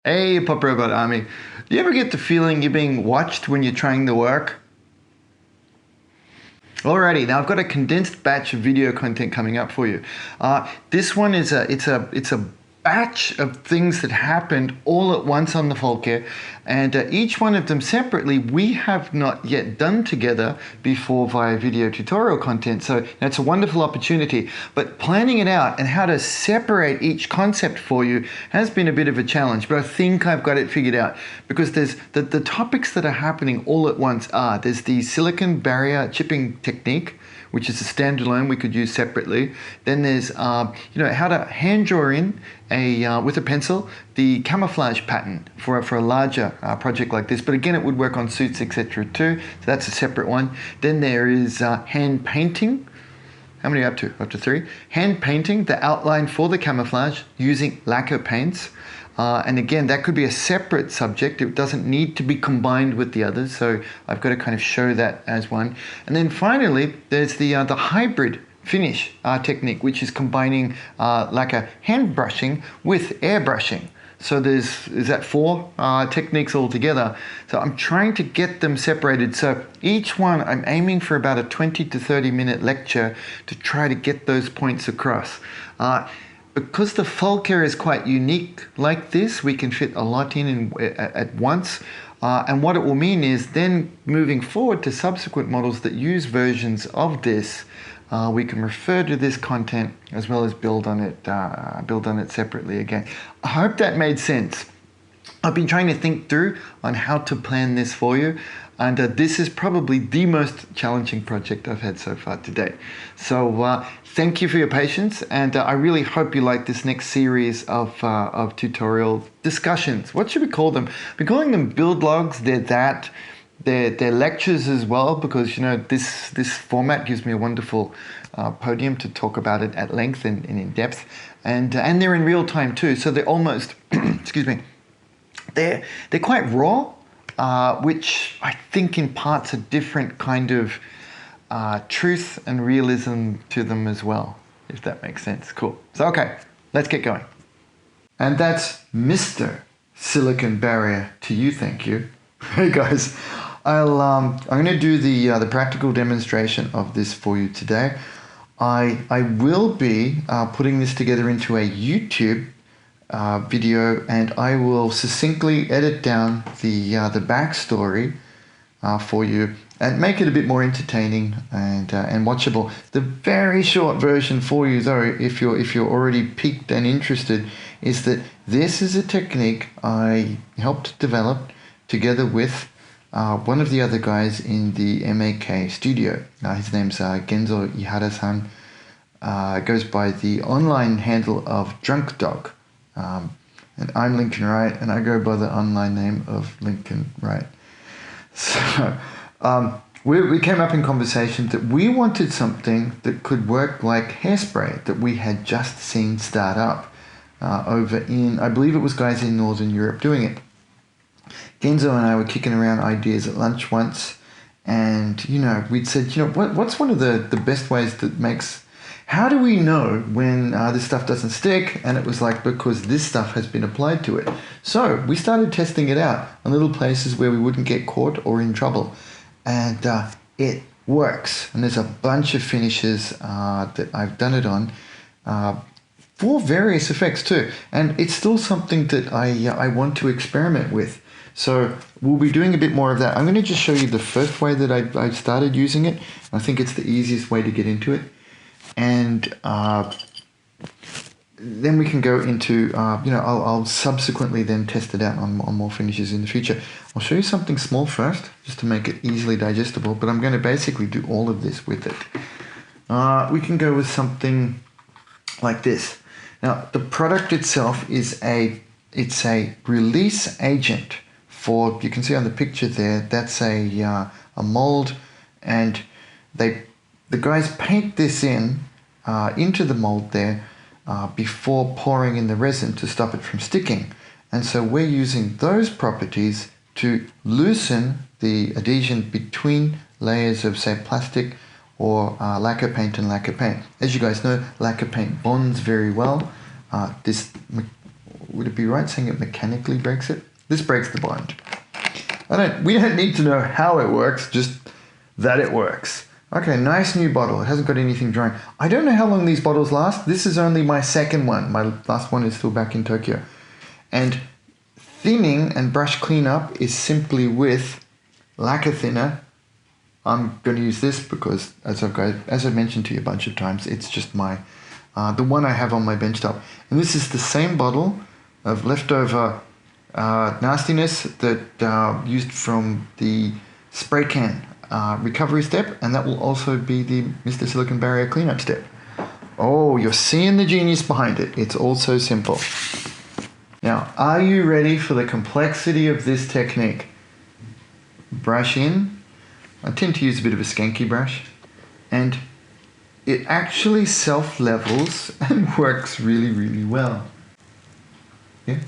Hey, Pop Robot Army. Do you ever get the feeling you're being watched when you're trying to work? Alrighty, now I've got a condensed batch of video content coming up for you. This one is a batch of things that happened all at once on the Volker, and each one of them separately we have not yet done together before via video tutorial content. So that's a wonderful opportunity. But planning it out and how to separate each concept for you has been a bit of a challenge. But I think I've got it figured out because there's the topics that are happening all at once there's the silicon barrier chipping technique, which is a standalone we could use separately. Then there's how to hand draw in with a pencil the camouflage pattern for a larger project like this. But again, it would work on suits, etc. too. So that's a separate one. Then there is hand painting. How many are you up to? Up to 3. Hand painting the outline for the camouflage using lacquer paints. And again, that could be a separate subject. It doesn't need to be combined with the others. So I've got to kind of show that as one. And then finally, there's the hybrid finish technique, which is combining lacquer hand brushing with airbrushing. So is that 4 techniques altogether. So I'm trying to get them separated. So each one, I'm aiming for about a 20 to 30 minute lecture to try to get those points across. Because the Volker is quite unique like this, we can fit a lot in at once. And what it will mean is then moving forward to subsequent models that use versions of this, we can refer to this content as well as build on it separately again. I hope that made sense. I've been trying to think through on how to plan this for you, and this is probably the most challenging project I've had so far to date. So thank you for your patience, and I really hope you like this next series of tutorial discussions. What should we call them? We're calling them build logs. They're lectures as well, because this format gives me a wonderful podium to talk about it at length and in depth, and they're in real time too. So they're almost excuse me. They're quite raw, which I think imparts a different kind of truth and realism to them as well, if that makes sense. Cool. So okay, let's get going. And that's Mr. Silicon Barrier to you, thank you. Hey guys, I'm going to do the practical demonstration of this for you today. I will be putting this together into a YouTube video, and I will succinctly edit down the backstory for you and make it a bit more entertaining and watchable. The very short version for you, though, if you're already piqued and interested, is that this is a technique I helped develop together with one of the other guys in the MAK studio. His name's Genzo Ihara-san. Goes by the online handle of Drunk Dog. And I'm Lincoln Wright, and I go by the online name of Lincoln Wright. So we came up in conversation that we wanted something that could work like Hairspray that we had just seen start up over in, I believe it was guys in Northern Europe doing it. Genzo and I were kicking around ideas at lunch once, and we'd said, what's one of the best ways that makes, how do we know when this stuff doesn't stick? And it was like, because this stuff has been applied to it. So we started testing it out on little places where we wouldn't get caught or in trouble, and it works. And there's a bunch of finishes that I've done it on for various effects too, and it's still something that I want to experiment with. So we'll be doing a bit more of that. I'm going to just show you the first way that I started using it. I think it's the easiest way to get into it. And then we can go into, I'll subsequently then test it out on more finishes in the future. I'll show you something small first, just to make it easily digestible, but I'm going to basically do all of this with it. We can go with something like this. Now, the product itself is it's a release agent for, you can see on the picture there, that's a mold, and the guys paint this into the mold there before pouring in the resin to stop it from sticking. And so we're using those properties to loosen the adhesion between layers of, say, plastic or lacquer paint and lacquer paint. As you guys know, lacquer paint bonds very well. This would it be right saying it mechanically breaks it? This breaks the bond. We don't need to know how it works, just that it works. Okay, nice new bottle. It hasn't got anything drying. I don't know how long these bottles last. This is only my second one. My last one is still back in Tokyo. And thinning and brush cleanup is simply with lacquer thinner. I'm going to use this because, as I've mentioned to you a bunch of times, it's just my the one I have on my bench top. And this is the same bottle of leftover nastiness that used from the spray can recovery step, and that will also be the Mr. Silicone Barrier cleanup step. Oh, you're seeing the genius behind it. It's all so simple. Now, are you ready for the complexity of this technique? Brush in. I tend to use a bit of a skanky brush, and it actually self-levels and works really, really well. Yeah.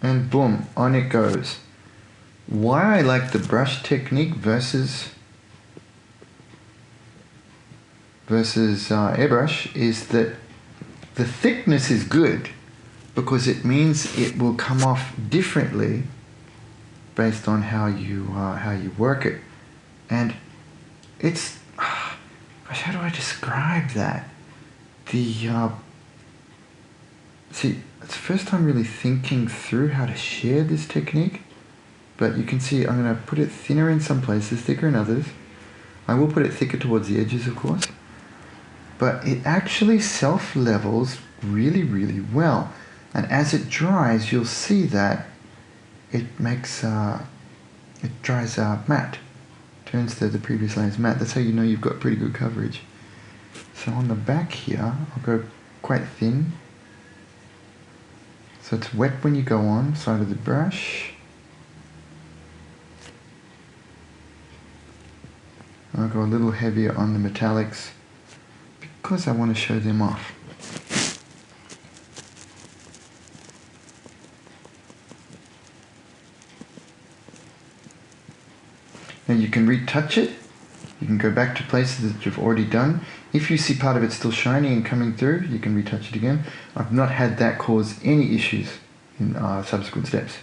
And boom, on it goes. Why I like the brush technique versus airbrush is that the thickness is good because it means it will come off differently based on how you work it. And it's, gosh, how do I describe that? See, it's the first time really thinking through how to share this technique, but you can see I'm going to put it thinner in some places, thicker in others. I will put it thicker towards the edges, of course, but it actually self-levels really, really well. And as it dries, you'll see that it makes, it dries matte, turns the previous layers matte. That's how you know you've got pretty good coverage. So on the back here, I'll go quite thin. So it's wet when you go on, side of the brush. I'll go a little heavier on the metallics because I want to show them off. Now you can retouch it. You can go back to places that you've already done. If you see part of it still shiny and coming through, you can retouch it again. I've not had that cause any issues in subsequent steps.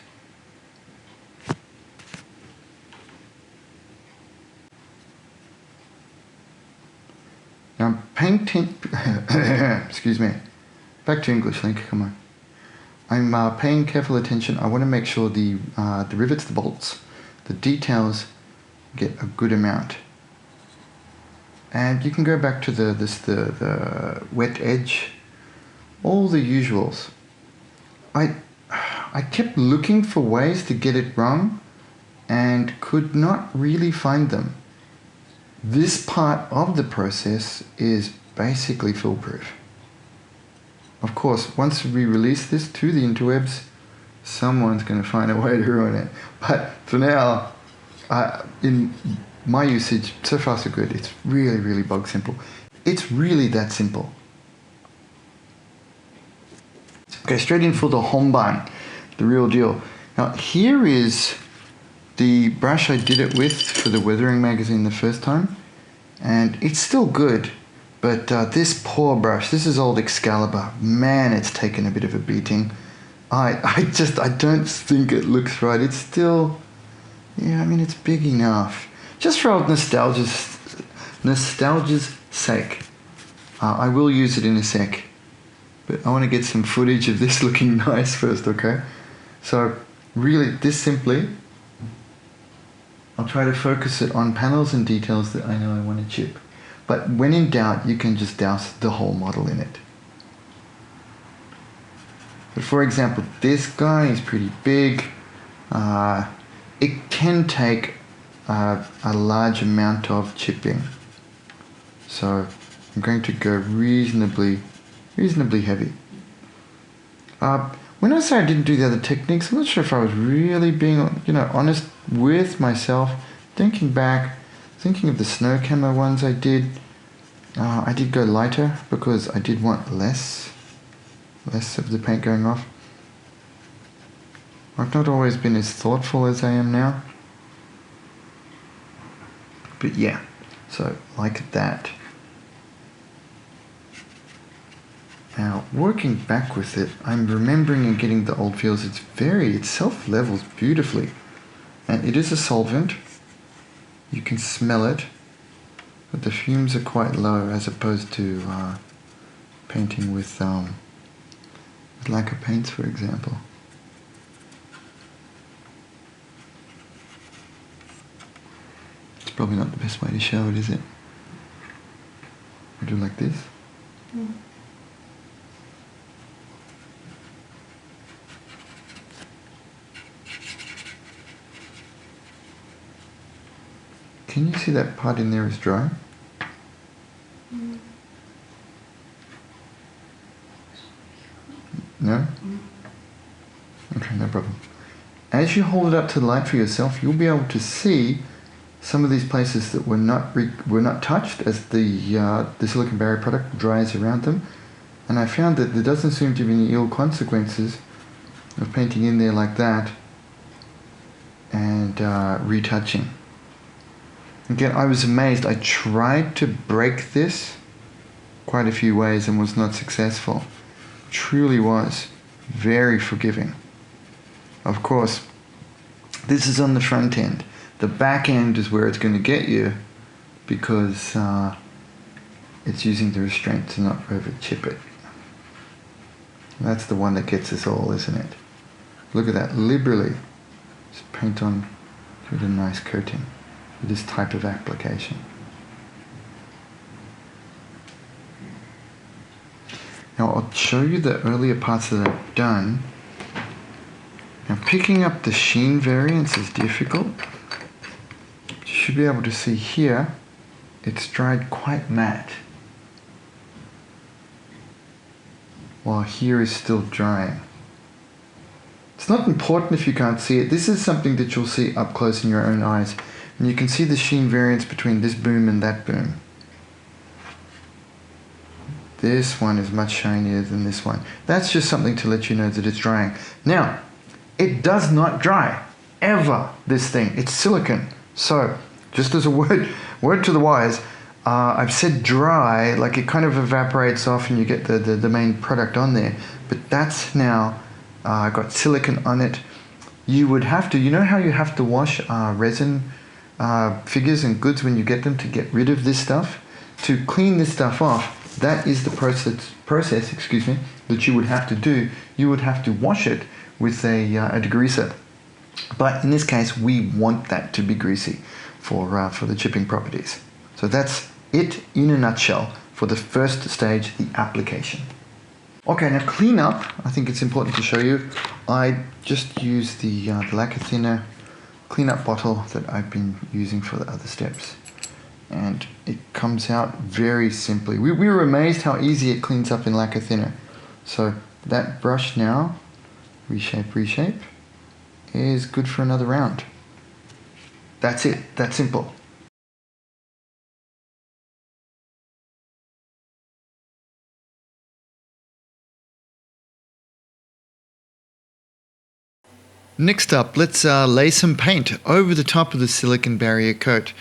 Now I'm paying excuse me. Back to English, Link, come on. I'm paying careful attention. I want to make sure the rivets, the bolts, the details get a good amount. And you can go back to the wet edge, all the usuals. I kept looking for ways to get it wrong and could not really find them. This part of the process is basically foolproof. Of course, once we release this to the interwebs, someone's going to find a way to ruin it. But for now, in my usage, so far so good. It's really, really bug simple. It's really that simple. Okay, straight in for the Honban, the real deal. Now here is the brush I did it with for the Weathering magazine the first time, and it's still good, but this poor brush, this is old Excalibur. Man, it's taken a bit of a beating. I don't think it looks right. It's still, yeah, I mean, it's big enough. Just for old nostalgia's sake, I will use it in a sec, but I want to get some footage of this looking nice first, okay? So really, this simply, I'll try to focus it on panels and details that I know I want to chip. But when in doubt, you can just douse the whole model in it. But for example, this guy is pretty big. It can take a large amount of chipping. So I'm going to go reasonably heavy. When I say I didn't do the other techniques, I'm not sure if I was really being, honest with myself. Thinking back, thinking of the snow camo ones I did go lighter because I did want less of the paint going off. I've not always been as thoughtful as I am now. But yeah, so like that. Now, working back with it, I'm remembering and getting the old feels. It self-levels beautifully. And it is a solvent. You can smell it. But the fumes are quite low as opposed to painting with lacquer paints, for example. It's probably not the best way to show it, is it? We do like this. Mm. Can you see that part in there is dry? Mm. No? Mm. Okay, no problem. As you hold it up to the light for yourself, you'll be able to see some of these places that were not touched as the silicone barrier product dries around them. And I found that there doesn't seem to be any ill consequences of painting in there like that and retouching. Again, I was amazed. I tried to break this quite a few ways and was not successful. Truly was very forgiving. Of course, this is on the front end. The back end is where it's going to get you because it's using the restraint to not over chip it. That's the one that gets us all, isn't it? Look at that, liberally just paint on with a nice coating with this type of application. Now I'll show you the earlier parts that I've done. Now picking up the sheen variance is difficult. You should be able to see here, it's dried quite matte, while here is still drying. It's not important if you can't see it. This is something that you'll see up close in your own eyes. And you can see the sheen variance between this boom and that boom. This one is much shinier than this one. That's just something to let you know that it's drying. Now, it does not dry, ever, this thing. It's silicone. So, just as a word to the wise, I've said dry, like it kind of evaporates off and you get the main product on there. But that's now got silicone on it. You would have to, you know how you have to wash resin figures and goods when you get them to get rid of this stuff? To clean this stuff off, that is the process that you would have to do. You would have to wash it with a degreaser. But in this case, we want that to be greasy for the chipping properties. So that's it in a nutshell for the first stage, the application. Okay, now clean up. I think it's important to show you. I just used the lacquer thinner cleanup bottle that I've been using for the other steps. And it comes out very simply. We were amazed how easy it cleans up in lacquer thinner. So that brush now, reshape, is good for another round. That's it, that simple. Next up, let's lay some paint over the top of the silicone barrier coat.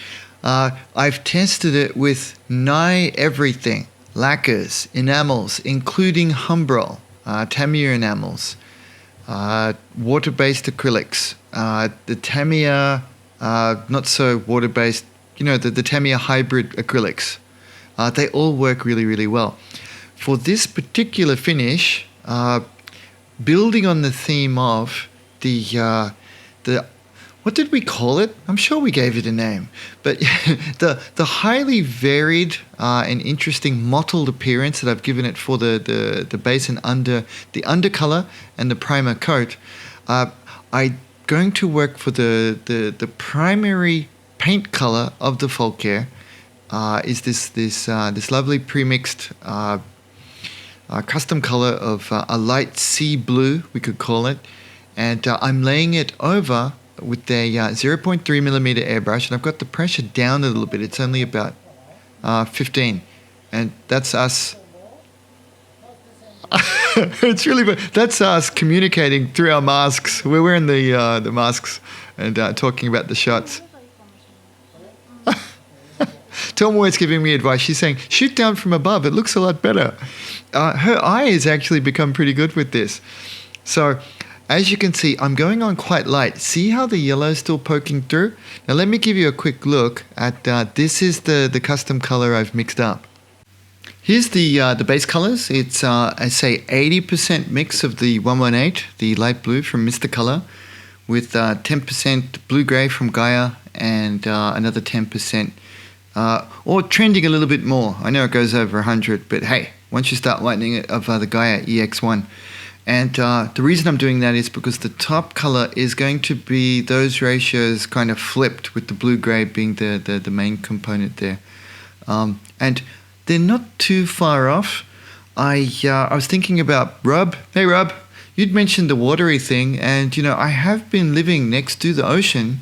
I've tested it with nigh everything. Lacquers, enamels, including Humbrol, Tamiya enamels, water-based acrylics, the Tamiya, not so water-based, you know, the Tamiya hybrid acrylics. They all work really, really well. For this particular finish, building on the theme of the what did we call it? I'm sure we gave it a name, but the highly varied and interesting mottled appearance that I've given it for the base and the undercolor and the primer coat. I'm going to work for the primary paint color of the Folker is this lovely premixed custom color of a light sea blue, we could call it. And I'm laying it over with a 0.3 millimeter airbrush, and I've got the pressure down a little bit. It's only about 15, and that's us. It's really, that's us communicating through our masks. We're wearing the masks and talking about the shots. Tom always giving me advice. She's saying, shoot down from above. It looks a lot better. Her eye has actually become pretty good with this. So as you can see, I'm going on quite light. See how the yellow is still poking through? Now let me give you a quick look at, this is the custom color I've mixed up. Here's the base colors. It's, I say 80% mix of the 118, the light blue from Mr. Color, with 10% blue-gray from Gaia, and another 10%, or trending a little bit more. I know it goes over 100, but hey, once you start lightening it of the Gaia EX1. And the reason I'm doing that is because the top color is going to be those ratios kind of flipped, with the blue-gray being the main component there. And they're not too far off. I was thinking about Rob. Hey Rob, you'd mentioned the watery thing, and you know, I have been living next to the ocean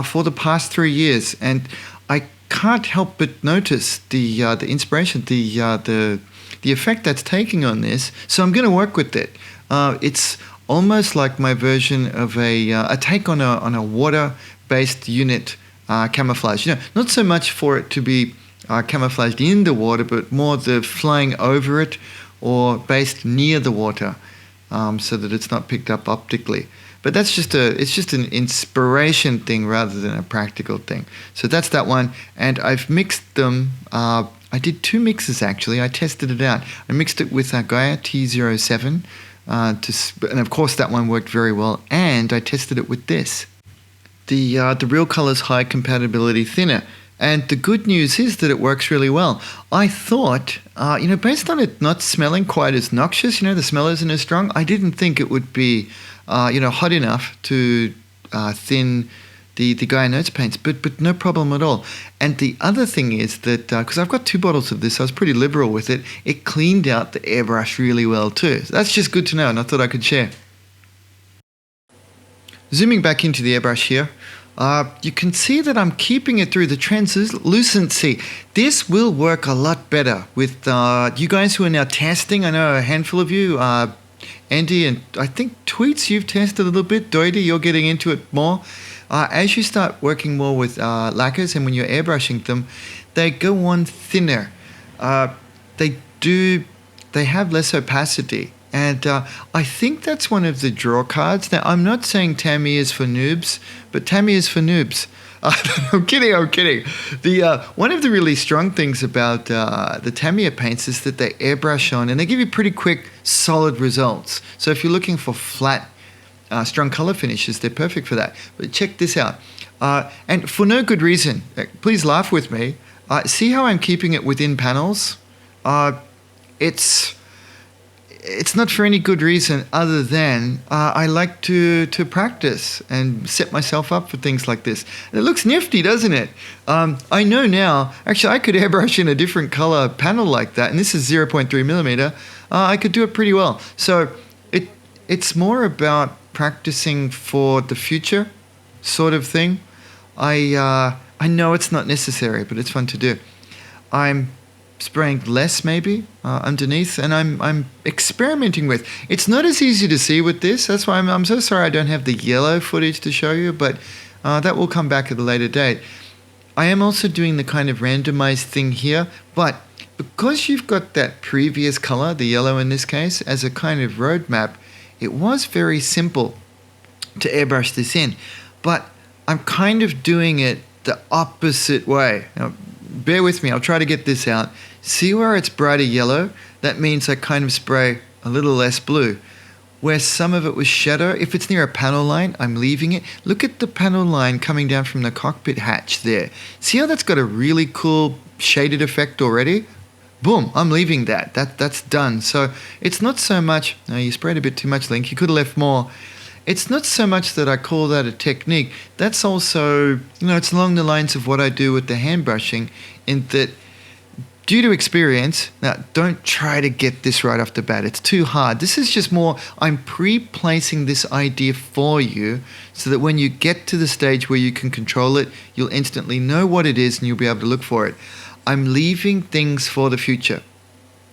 for the past 3 years, and I can't help but notice the inspiration, the effect that's taking on this. So I'm going to work with it. It's almost like my version of a take on a water-based unit camouflage. You know, not so much for it to be camouflaged in the water, but more the flying over it or based near the water, so that it's not picked up optically. But that's just an inspiration thing rather than a practical thing. So that's that one, and I've mixed them. I did 2 mixes actually. I tested it out. I mixed it with Gaia T07, and of course that one worked very well. And I tested it with this, the Real Colors High Compatibility Thinner. And the good news is that it works really well. I thought, you know, based on it not smelling quite as noxious, you know, the smell isn't as strong, I didn't think it would be, you know, hot enough to thin the Gaia Notes paints, but no problem at all. And the other thing is that, because I've got 2 bottles of this, I was pretty liberal with it, it cleaned out the airbrush really well too. So that's just good to know, and I thought I could share. Zooming back into the airbrush here, you can see that I'm keeping it through the translucency. This will work a lot better with you guys who are now testing. I know a handful of you, Andy, and I think Tweets, you've tested a little bit. Doity, you're getting into it more. As you start working more with lacquers, and when you're airbrushing them, they go on thinner. They have less opacity. And I think that's one of the draw cards. Now, I'm not saying Tamiya is for noobs, but Tamiya is for noobs. I'm kidding. One of the really strong things about the Tamiya paints is that they airbrush on, and they give you pretty quick, solid results. So if you're looking for flat, strong color finishes, they're perfect for that. But check this out. And for no good reason, please laugh with me. See how I'm keeping it within panels? It's not for any good reason other than I like to practice and set myself up for things like this. And it looks nifty, doesn't it? I know now, actually I could airbrush in a different color panel like that, and this is 0.3 millimeter. I could do it pretty well. So it's more about practicing for the future sort of thing. I know it's not necessary, but it's fun to do. I'm spraying less maybe underneath, and I'm experimenting with. It's not as easy to see with this. That's why I'm so sorry I don't have the yellow footage to show you, but that will come back at a later date. I am also doing the kind of randomized thing here, but because you've got that previous color, the yellow in this case, as a kind of roadmap, it was very simple to airbrush this in, but I'm kind of doing it the opposite way. Now, bear with me, I'll try to get this out. See where it's brighter yellow? That means I kind of spray a little less blue. Where some of it was shadow, if it's near a panel line, I'm leaving it. Look at the panel line coming down from the cockpit hatch there. See how that's got a really cool shaded effect already? Boom, I'm leaving that. That's done. So it's not so much, no, you sprayed a bit too much, Link. You could have left more. It's not so much that I call that a technique. That's also, you know, it's along the lines of what I do with the hand brushing, in that due to experience, now don't try to get this right off the bat. It's too hard. This is just more, I'm pre-placing this idea for you so that when you get to the stage where you can control it, you'll instantly know what it is and you'll be able to look for it. I'm leaving things for the future.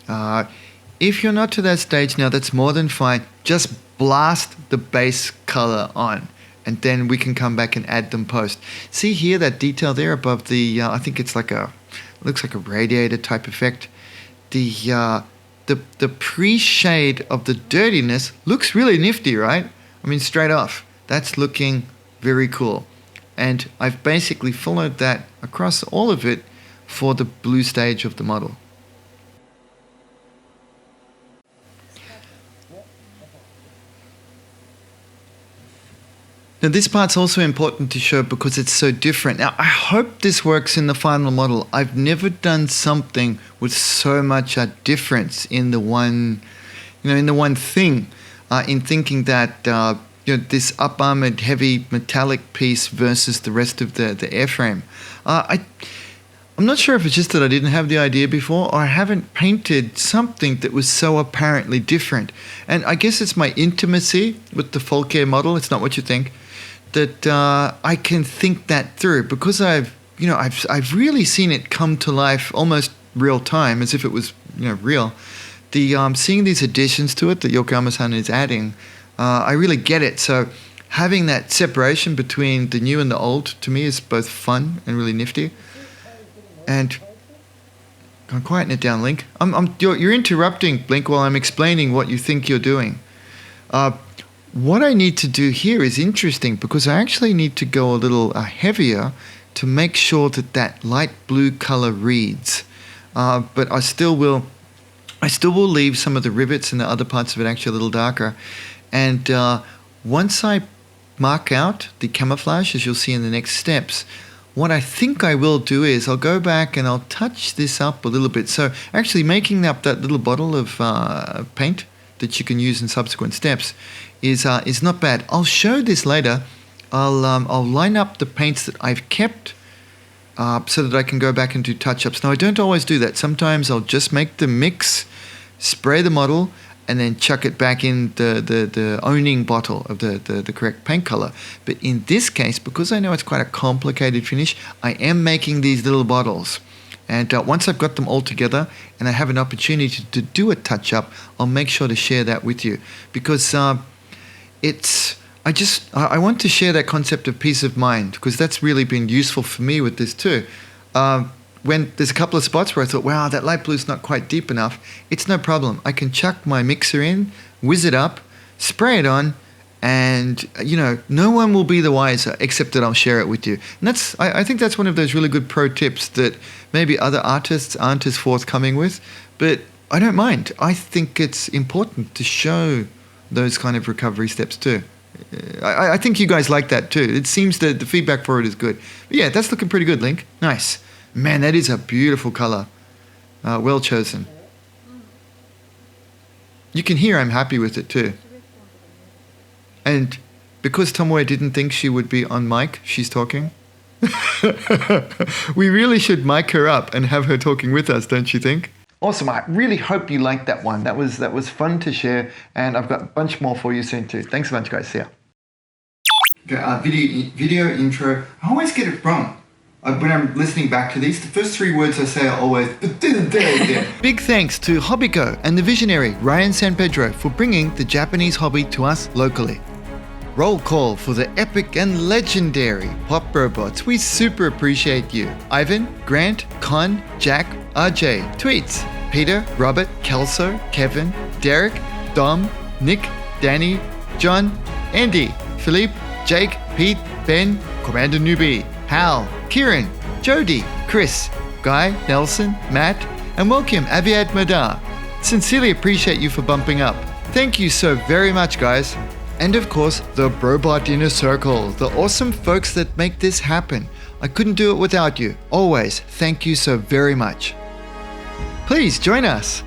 If you're not to that stage now, that's more than fine. Just blast the base color on, and then we can come back and add them post. See here that detail there above the, I think it's like a It looks like a radiator type effect. The pre-shade of the dirtiness looks really nifty, right? I mean, straight off, that's looking very cool. And I've basically followed that across all of it for the blue stage of the model. Now this part's also important to show because it's so different. Now I hope this works in the final model. I've never done something with so much difference in the one, in the one thing, in thinking that this up-armored heavy metallic piece versus the rest of the airframe. I'm not sure if it's just that I didn't have the idea before, or I haven't painted something that was so apparently different. And I guess it's my intimacy with the Volker model. It's not what you think. That I can think that through because I've really seen it come to life almost real time, as if it was real. The seeing these additions to it that Yokoyama-san is adding, I really get it. So having that separation between the new and the old to me is both fun and really nifty. And I'm quieting it down, Link. You're interrupting, Blink, while I'm explaining what you think you're doing. What I need to do here is interesting because I actually need to go a little heavier to make sure that that light blue color reads. But I still will leave some of the rivets and the other parts of it actually a little darker. And once I mark out the camouflage, as you'll see in the next steps, what I think I will do is I'll go back and I'll touch this up a little bit. So actually making up that little bottle of paint that you can use in subsequent steps is not bad. I'll show this later. I'll line up the paints that I've kept so that I can go back and do touch-ups. Now I don't always do that. Sometimes I'll just make the mix, spray the model, and then chuck it back in the owning bottle of the correct paint color. But in this case, because I know it's quite a complicated finish, I am making these little bottles. And once I've got them all together and I have an opportunity to do a touch-up, I'll make sure to share that with you. Because I want to share that concept of peace of mind, because that's really been useful for me with this too. When there's a couple of spots where I thought, wow, that light blue's not quite deep enough, it's no problem. I can chuck my mixer in, whiz it up, spray it on, and no one will be the wiser except that I'll share it with you. And I think that's one of those really good pro tips that maybe other artists aren't as forthcoming with, but I don't mind. I think it's important to show those kind of recovery steps too. I think you guys like that too. It seems that the feedback for it is good. But yeah, that's looking pretty good, Link. Nice. Man, that is a beautiful color. Well chosen. You can hear I'm happy with it too. And because Tomoe didn't think she would be on mic, she's talking. We really should mic her up and have her talking with us, don't you think? Awesome. I really hope you liked that one. That was fun to share, and I've got a bunch more for you soon too. Thanks a bunch, guys. See ya. Okay, video intro. I always get it wrong. When I'm listening back to these, the first three words I say are always Big thanks to Hobbyco and the visionary Ryan San Pedro for bringing the Japanese hobby to us locally. Roll call for the epic and legendary Pop Robots. We super appreciate you. Ivan, Grant, Con, Jack, RJ, Tweets, Peter, Robert, Kelso, Kevin, Derek, Dom, Nick, Danny, John, Andy, Philippe, Jake, Pete, Ben, Commander Newbie, Hal, Kieran, Jody, Chris, Guy, Nelson, Matt, and welcome Aviad Madar. Sincerely appreciate you for bumping up. Thank you so very much, guys. And of course, the Brobot Inner Circle, the awesome folks that make this happen. I couldn't do it without you. Always, thank you so very much. Please join us.